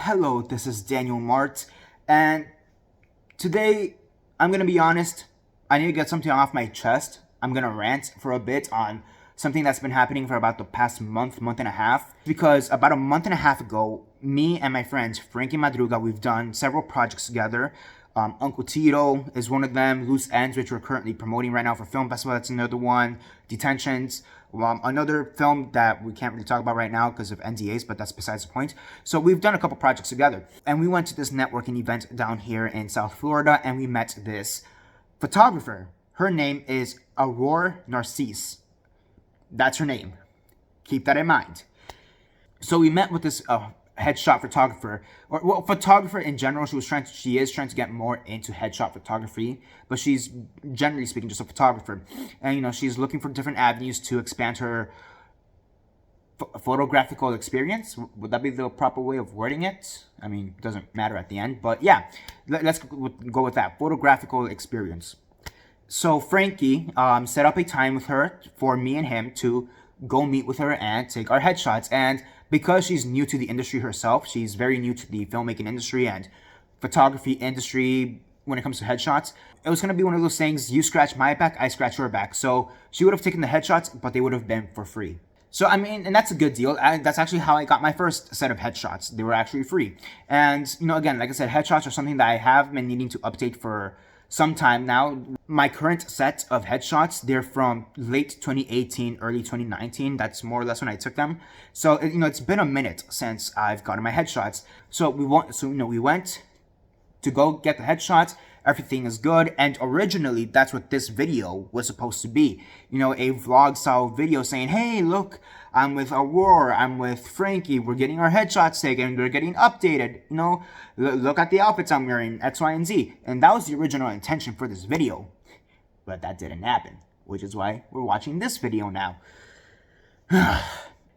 Hello, this is Daniel Mart, and today I'm gonna be honest. I need to get something off my chest. I'm gonna rant for a bit on something that's been happening for about the past month and a half. Because about a month and a half ago, me and my friends Frankie Madruga, we've done several projects together. Uncle Tito is one of them. Loose Ends, which we're currently promoting right now for film festival, that's another one. Detentions. Another film that we can't really talk about right now because of NDAs, but that's besides the point. So we've done a couple projects together, and we went to this networking event down here in South Florida, and we met this photographer. Her name is Aurora Narcisse. That's her name. Keep that in mind. So we met with this headshot photographer, or photographer in general. She is trying to get more into headshot photography, but she's generally speaking just a photographer, and she's looking for different avenues to expand her photographical experience. Would that be the proper way of wording it? I mean, it doesn't matter at the end, but yeah, let's go with that photographical experience. So Frankie set up a time with her for me and him to go meet with her and take our headshots. And because she's new to the industry herself, she's very new to the filmmaking industry and photography industry when it comes to headshots, it was going to be one of those things, you scratch my back, I scratch your back. So she would have taken the headshots, but they would have been for free. So, I mean, and that's a good deal. That's actually how I got my first set of headshots. They were actually free. And, again, like I said, headshots are something that I have been needing to update for some time now. My current set of headshots, they're from late 2018, early 2019. That's more or less when I took them. So, it's been a minute since I've gotten my headshots. So we went to go get the headshots. Everything is good. And originally, that's what this video was supposed to be. A vlog style video saying, hey, look, I'm with Aurora, I'm with Frankie, we're getting our headshots taken, we're getting updated, look at the outfits I'm wearing, X, Y, and Z. And that was the original intention for this video. But that didn't happen, which is why we're watching this video now.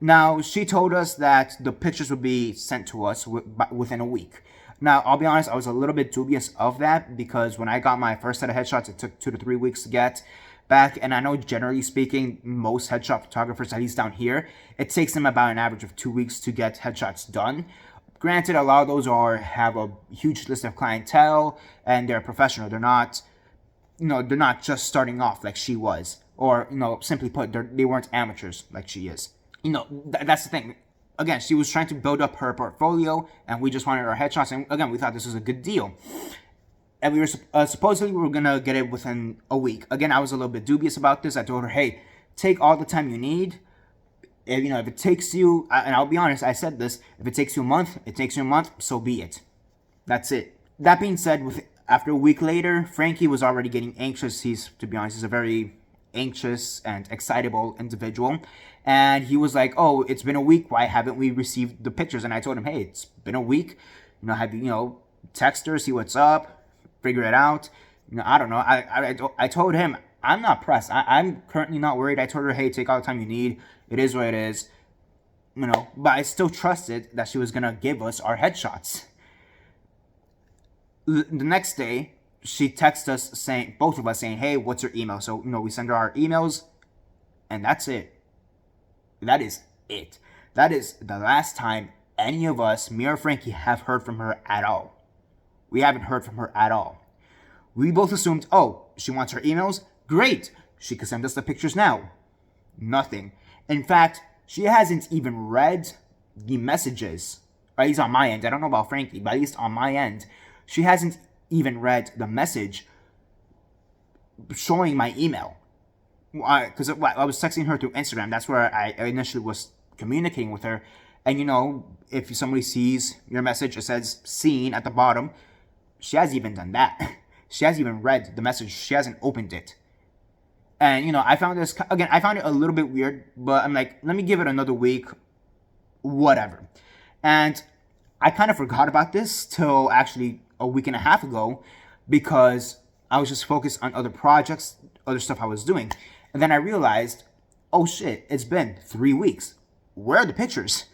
Now, she told us that the pictures would be sent to us within a week. Now, I'll be honest, I was a little bit dubious of that because when I got my first set of headshots, it took 2 to 3 weeks to get back. And I know, generally speaking, most headshot photographers, at least down here, it takes them about an average of 2 weeks to get headshots done. Granted, a lot of those have a huge list of clientele and they're professional. They're not, they're not just starting off like she was. Or, simply put, they weren't amateurs like she is. That's the thing. Again, she was trying to build up her portfolio, and we just wanted our headshots. And again, we thought this was a good deal. And we were supposedly we were gonna get it within a week. Again, I was a little bit dubious about this. I told her, "Hey, take all the time you need. If it takes you, and I'll be honest, I said this. If it takes you a month, it takes you a month. So be it. That's it." That being said, after a week later, Frankie was already getting anxious. To be honest, he's a very anxious and excitable individual. And he was like, oh, it's been a week. Why haven't we received the pictures? And I told him, hey, it's been a week. Have you, text her, see what's up, figure it out. I don't know. I told him, I'm not pressed. I'm currently not worried. I told her, hey, take all the time you need. It is what it is. But I still trusted that she was going to give us our headshots. The next day, she texted us both of us saying, hey, what's your email? So, we send her our emails, and that's it. That is it. That is the last time any of us, me or Frankie, have heard from her at all. We haven't heard from her at all. We both assumed, oh, she wants her emails? Great. She could send us the pictures now. Nothing. In fact, she hasn't even read the messages. Or at least on my end. I don't know about Frankie, but at least on my end, she hasn't even read the message showing my email. Because I was texting her through Instagram. That's where I initially was communicating with her. And, if somebody sees your message, it says seen at the bottom. She hasn't even done that. She hasn't even read the message. She hasn't opened it. And, I found it a little bit weird. But I'm like, let me give it another week. Whatever. And I kind of forgot about this till actually a week and a half ago. Because I was just focused on other projects, other stuff I was doing. And then I realized, oh shit, it's been 3 weeks. Where are the pictures?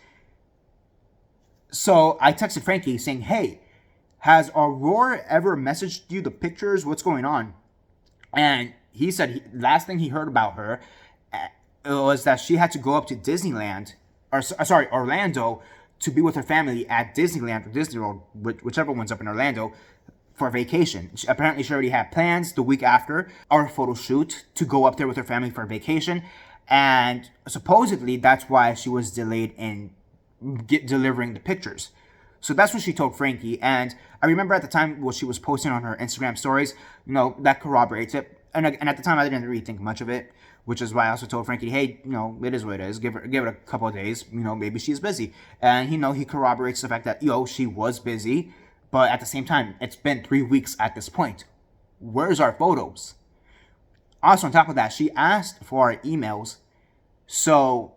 So I texted Frankie saying, hey, has Aurora ever messaged you the pictures? What's going on? And he said last thing he heard about her was that she had to go up to Disneyland, Orlando, to be with her family at Disneyland or Disney World, whichever one's up in Orlando, for vacation. Apparently, she already had plans the week after our photo shoot to go up there with her family for vacation. And supposedly, that's why she was delayed in delivering the pictures. So that's what she told Frankie. And I remember at the time what she was posting on her Instagram stories, that corroborates it. And at the time, I didn't really think much of it, which is why I also told Frankie, hey, it is what it is. Give it a couple of days. Maybe she's busy. And, he corroborates the fact that, she was busy. But at the same time, it's been 3 weeks at this point. Where's our photos? Also, on top of that, she asked for our emails. So,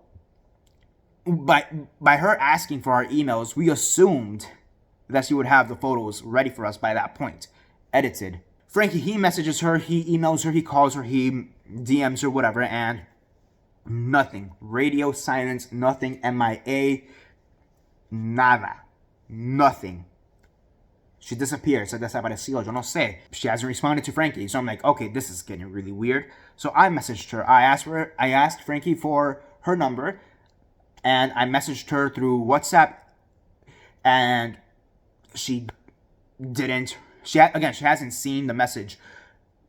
by her asking for our emails, we assumed that she would have the photos ready for us by that point, edited. Frankie, he messages her, he emails her, he calls her, he DMs her, whatever, and nothing. Radio silence, nothing. MIA, nada. Nothing. She disappeared. So desapareció. Yo no sé. She hasn't responded to Frankie. So I'm like, okay, this is getting really weird. So I messaged her. I asked Frankie for her number, and I messaged her through WhatsApp, and she didn't. She hasn't seen the message,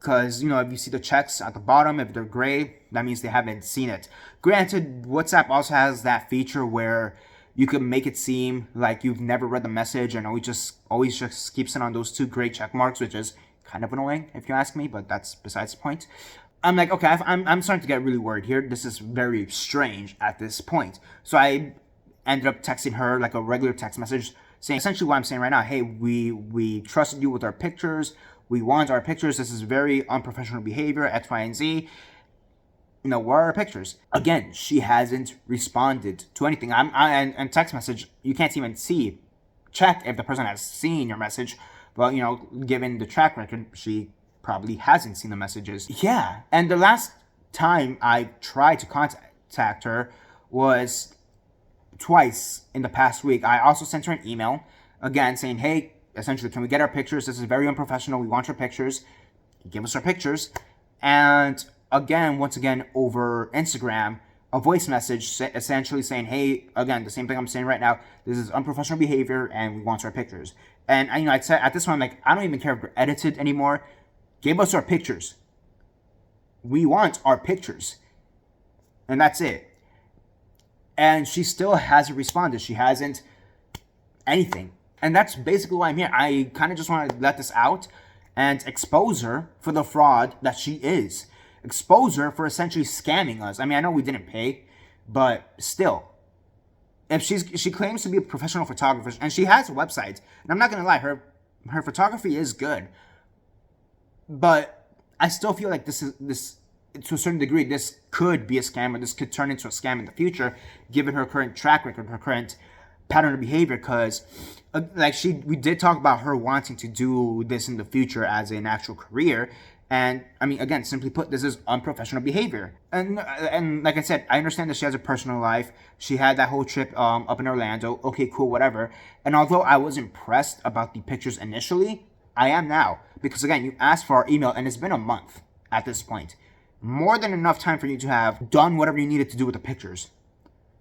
because if you see the checks at the bottom, if they're gray, that means they haven't seen it. Granted, WhatsApp also has that feature where you can make it seem like you've never read the message, and always just keeps it on those 2 gray check marks, which is kind of annoying if you ask me, but that's besides the point. I'm like, okay, I'm starting to get really worried here. This is very strange at this point. So I ended up texting her like a regular text message, saying essentially what I'm saying right now. Hey, we trusted you with our pictures. We want our pictures. This is very unprofessional behavior, X, Y, and Z. Where are our pictures? Again, she hasn't responded to anything. And text message, you can't even check if the person has seen your message. But, given the track record, she probably hasn't seen the messages. Yeah. And the last time I tried to contact her was twice in the past week. I also sent her an email, again, saying, hey, essentially, can we get our pictures? This is very unprofessional. We want your pictures. Give us our pictures. And once again, over Instagram, a voice message essentially saying, hey, again, the same thing I'm saying right now, this is unprofessional behavior and we want our pictures. And, I'd say at this point, I'm like, I don't even care if they're edited anymore. Give us our pictures. We want our pictures. And that's it. And she still hasn't responded. She hasn't anything. And that's basically why I'm here. I kind of just want to let this out and expose her for the fraud that she is. Expose her for essentially scamming us. I mean, I know we didn't pay, but still. If she claims to be a professional photographer, and she has a website, and I'm not going to lie, her photography is good. But I still feel like this to a certain degree, this could be a scam, or this could turn into a scam in the future, given her current track record, her current pattern of behavior, because we did talk about her wanting to do this in the future as an actual career. And I mean, again, simply put, this is unprofessional behavior. And like I said, I understand that she has a personal life. She had that whole trip up in Orlando. Okay, cool, whatever. And although I was impressed about the pictures initially, I am now. Because again, you asked for our email, and it's been a month at this point. More than enough time for you to have done whatever you needed to do with the pictures.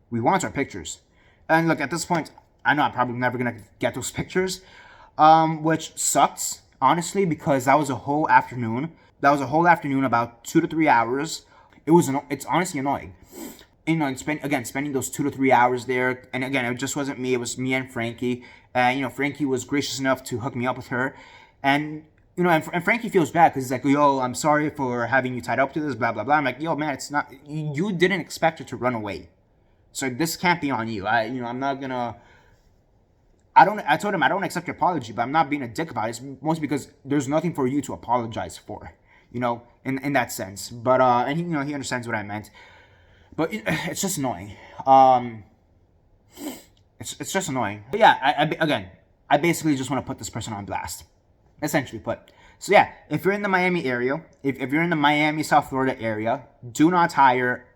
We want our pictures. And look, at this point, I know I'm probably never going to get those pictures, which sucks, honestly, because that was a whole afternoon. That was a whole afternoon, about 2 to 3 hours. It's honestly annoying. Spending those 2 to 3 hours there. And again, it just wasn't me. It was me and Frankie. And, Frankie was gracious enough to hook me up with her. And, and Frankie feels bad because he's like, yo, I'm sorry for having you tied up to this, blah, blah, blah. I'm like, yo, man, it's not, you didn't expect her to run away. So this can't be on you. I'm not going to, I told him I don't accept your apology, but I'm not being a dick about it. It's mostly because there's nothing for you to apologize for, in that sense. But, and he understands what I meant. But it's just annoying. It's just annoying. But yeah, I basically just want to put this person on blast. Essentially put. So yeah, if you're in the Miami area, if you're in the Miami, South Florida area, do not hire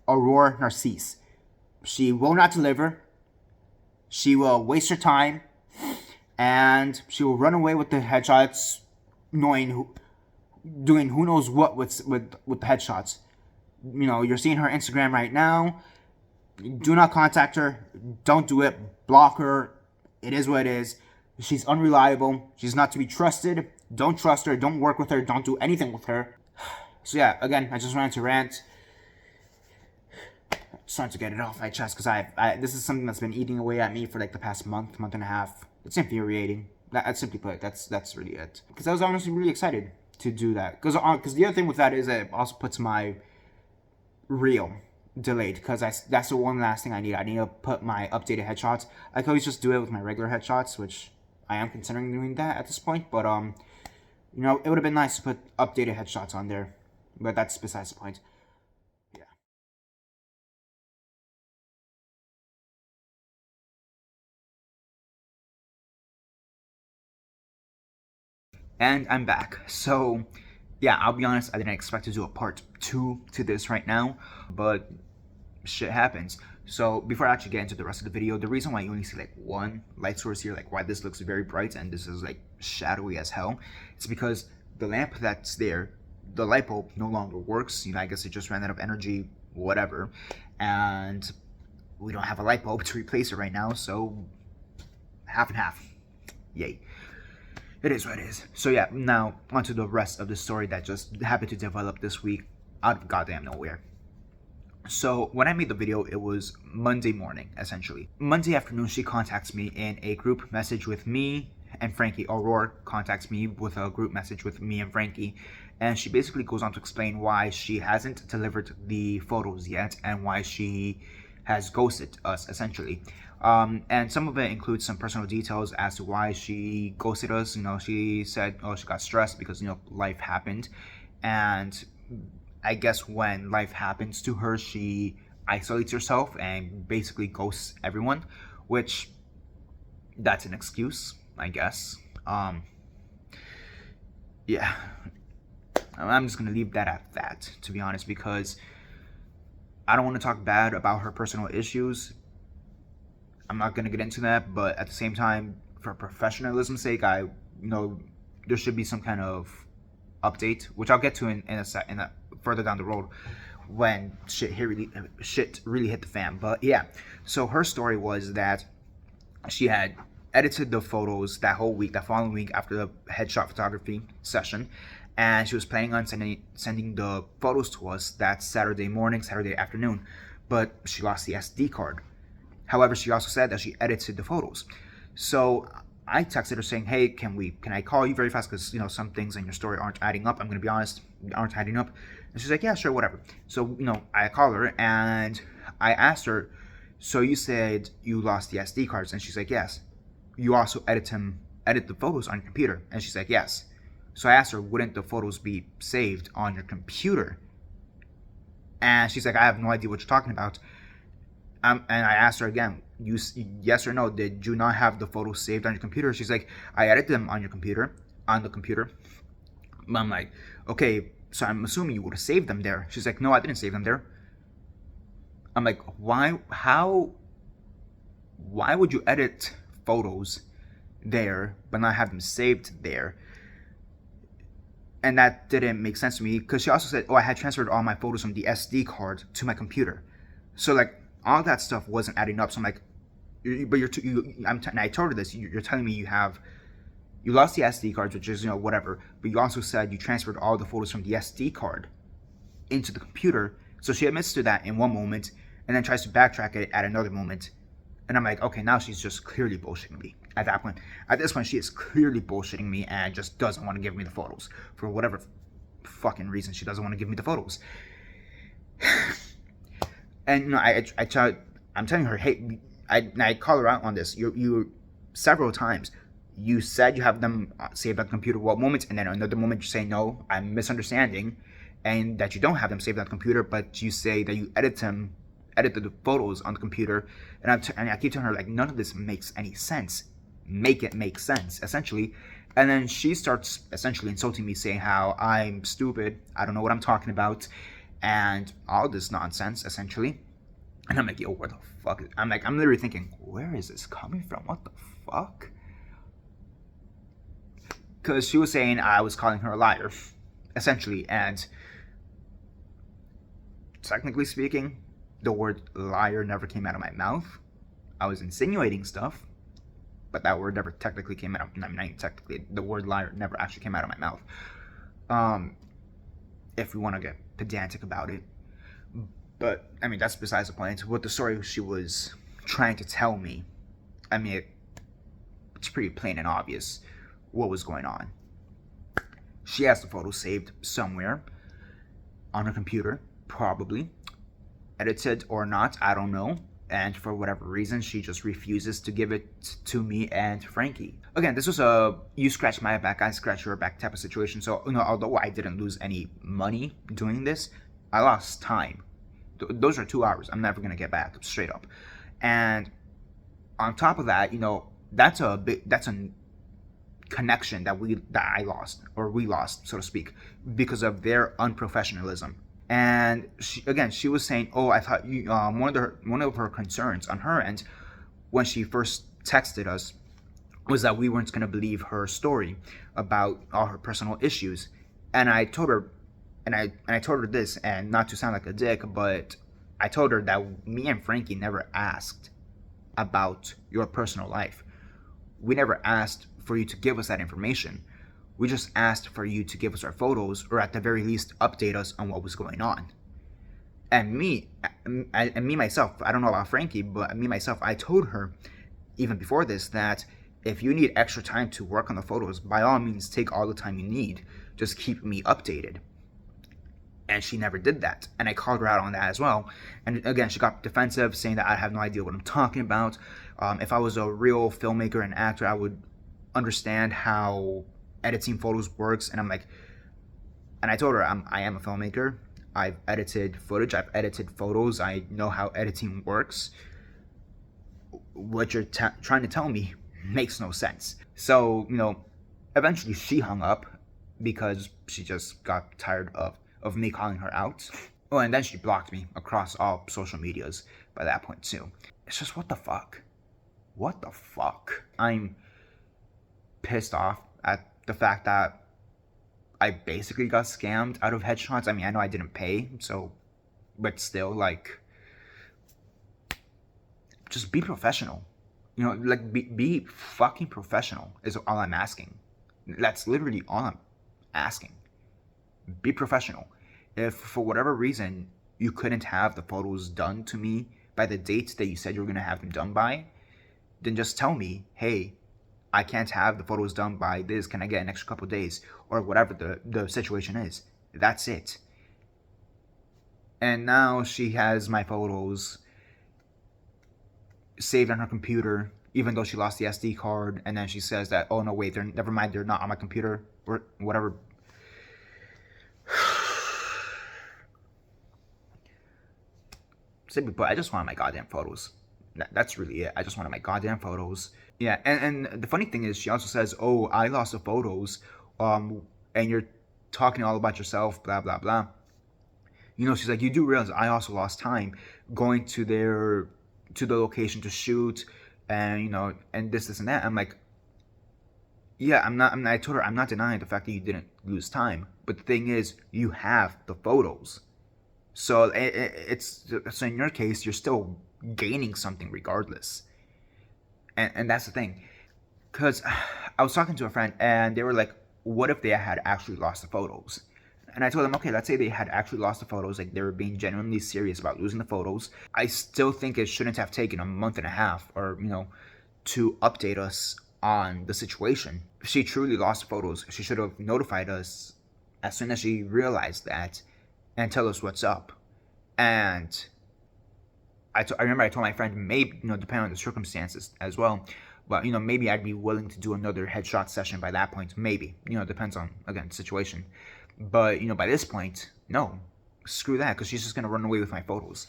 Aurora Narcisse. She will not deliver. She will waste your time, and she will run away with the headshots, doing who knows what with the headshots. You're seeing her Instagram right now. Do not contact her. Don't do it. Block her. It is what it is. She's unreliable. She's not to be trusted. Don't trust her. Don't work with her. Don't do anything with her. So yeah, again, I just wanted to rant. Just wanted to get it off my chest because this is something that's been eating away at me for like the past month and a half. It's infuriating. That's simply put. That's really it. Because I was honestly really excited to do that. Because the other thing with that is it also puts my reel delayed, because that's the one last thing I need. I need to put my updated headshots. I could always just do it with my regular headshots, which I am considering doing that at this point. But you know, it would have been nice to put updated headshots on there. But that's besides the point. Yeah. And I'm back. So, yeah, I'll be honest, I didn't expect to do a part 2 to this right now, but shit happens. So, before I actually get into the rest of the video, the reason why you only see like one light source here, like why this looks very bright and this is like shadowy as hell, it's because the lamp that's there, the light bulb no longer works. You know, I guess it just ran out of energy, whatever, and we don't have a light bulb to replace it right now, so half and half. Yay. It is what it is. So yeah, now onto the rest of the story that just happened to develop this week out of goddamn nowhere. So when I made the video, it was Monday morning, essentially. Monday afternoon, she contacts me in a group message with me and Frankie. Aurora contacts me with a group message with me and Frankie. And she basically goes on to explain why she hasn't delivered the photos yet and why she has ghosted us, essentially. And some of it includes some personal details as to why she ghosted us. You know, she said, oh, she got stressed because, you know, life happened. And I guess when life happens to her, she isolates herself and basically ghosts everyone, which that's an excuse, I guess. Yeah, I'm just gonna leave that at that, to be honest, because I don't want to talk bad about her personal issues. I'm not gonna get into that, but at the same time, for professionalism's sake, you know, there should be some kind of update, which I'll get to in a further down the road when shit really hit the fan. But yeah, so her story was that she had edited the photos that following week after the headshot photography session, and she was planning on sending the photos to us that Saturday morning, Saturday afternoon, but she lost the SD card. However, she also said that she edited the photos. So I texted her saying, hey, can I call you very fast, because, you know, some things in your story aren't adding up. I'm gonna be honest, aren't adding up. And she's like, yeah, sure, whatever. So, you know, I called her and I asked her, so you said you lost the SD cards? And she's like, yes. You also edit the photos on your computer? And she's like, yes. So I asked her, wouldn't the photos be saved on your computer? And she's like, I have no idea what you're talking about. And I asked her again, yes or no, did you not have the photos saved on your computer? She's like, I edited them on the computer. I'm like, okay, so I'm assuming you would have saved them there. She's like, no, I didn't save them there. I'm like, why would you edit photos there but not have them saved there? And that didn't make sense to me, because she also said, oh, I had transferred all my photos from the SD card to my computer. So like, all that stuff wasn't adding up. So I'm like, but and I told her this, you're telling me you lost the SD cards, which is, you know, whatever, but you also said you transferred all the photos from the SD card into the computer. So she admits to that in one moment and then tries to backtrack it at another moment. And I'm like, okay, now she's just clearly bullshitting me. At this point, she is clearly bullshitting me and just doesn't want to give me the photos. For whatever fucking reason, she doesn't want to give me the photos. And, you know, I'm telling her, hey, I call her out on this. You several times, you said you have them saved on the computer one moment, and then another moment you say, no, I'm misunderstanding, and that you don't have them saved on the computer, but you say that you edited the photos on the computer, and I keep telling her, like, none of this makes any sense. Make it make sense, essentially. And then she starts essentially insulting me, saying how I'm stupid, I don't know what I'm talking about, and all this nonsense, essentially. And I'm like, yo, what the fuck? I'm literally thinking, where is this coming from? What the fuck? Because she was saying I was calling her a liar, essentially, and technically speaking, the word liar never came out of my mouth. I was insinuating stuff, but that word never technically came out. I mean, not technically, the word liar never actually came out of my mouth. If we want to get pedantic about it. But, I mean, that's besides the point. What the story she was trying to tell me, I mean, it's pretty plain and obvious what was going on. She has the photo saved somewhere on her computer, probably. Edited or not, I don't know. And for whatever reason, she just refuses to give it to me and Frankie. Again, this was a you scratch my back, I scratch your back type of situation. So, although I didn't lose any money doing this, I lost time. Those are 2 hours I'm never gonna get back, straight up. And on top of that, that's a connection that I lost, or we lost, so to speak, because of their unprofessionalism. And she was saying, "Oh, I thought you." One of her concerns on her end, when she first texted us, was that we weren't going to believe her story about all her personal issues. And I told her, I told her this, and not to sound like a dick, but I told her that me and Frankie never asked about your personal life. We never asked for you to give us that information. We just asked for you to give us our photos, or at the very least update us on what was going on. And me myself, I don't know about Frankie, but me myself, I told her even before this that if you need extra time to work on the photos, by all means take all the time you need. Just keep me updated. And she never did that. And I called her out on that as well. And again, she got defensive, saying that I have no idea what I'm talking about. If I was a real filmmaker and actor, I would understand how editing photos works. And I'm like, and I told her I am a filmmaker. I've edited footage, I've edited photos, I know how editing works. What you're trying to tell me makes no sense. So, eventually she hung up because she just got tired of me calling her out. Oh, and then she blocked me across all social medias by that point too. It's just, what the fuck? What the fuck? I'm pissed off at the fact that I basically got scammed out of headshots. I mean, I know I didn't pay, so, but still, just be professional. Be fucking professional is all I'm asking. That's literally all I'm asking. Be professional. If for whatever reason you couldn't have the photos done to me by the date that you said you were going to have them done by, then just tell me, hey, I can't have the photos done by this. Can I get an extra couple days? Or whatever the situation is. That's it. And now she has my photos saved on her computer, even though she lost the SD card. And then she says that, oh, no, wait, never mind, they're not on my computer. Or whatever. Simply put, I just wanted my goddamn photos. That's really it. I just wanted my goddamn photos. Yeah, and the funny thing is, she also says, oh, I lost the photos, and you're talking all about yourself, blah, blah, blah. She's like, you do realize I also lost time going to the location to shoot, and, and this and that. I'm like, yeah, I told her, I'm not denying the fact that you didn't lose time. But the thing is, you have the photos. So so in your case, you're still gaining something regardless. And that's the thing. Because I was talking to a friend, and they were like, what if they had actually lost the photos? And I told them, okay, let's say they had actually lost the photos, like they were being genuinely serious about losing the photos. I still think it shouldn't have taken a month and a half, or, to update us on the situation. If she truly lost the photos, she should have notified us as soon as she realized that, and tell us what's up. And I remember I told my friend, maybe, depending on the circumstances as well, but, maybe I'd be willing to do another headshot session by that point. Maybe, depends on, again, the situation. But, by this point, no, screw that, because she's just going to run away with my photos.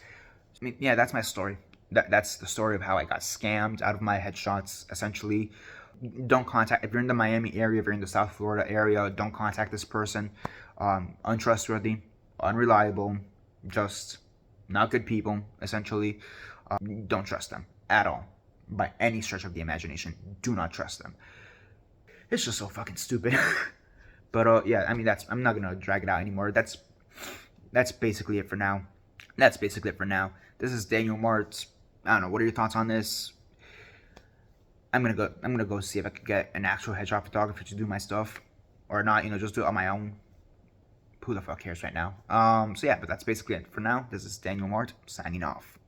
I mean, yeah, that's my story. That's the story of how I got scammed out of my headshots, essentially. Don't contact, if you're in the Miami area, if you're in the South Florida area, don't contact this person. Untrustworthy, unreliable, just not good people, essentially. Don't trust them at all, by any stretch of the imagination. Do not trust them. It's just so fucking stupid. But yeah, I mean, I'm not gonna drag it out anymore. That's basically it for now. That's basically it for now. This is Daniel Mart. I don't know. What are your thoughts on this? I'm gonna go see if I could get an actual headshot photographer to do my stuff, or not. Just do it on my own. Who the fuck cares right now? So yeah, but that's basically it for now. This is Daniel Mart signing off.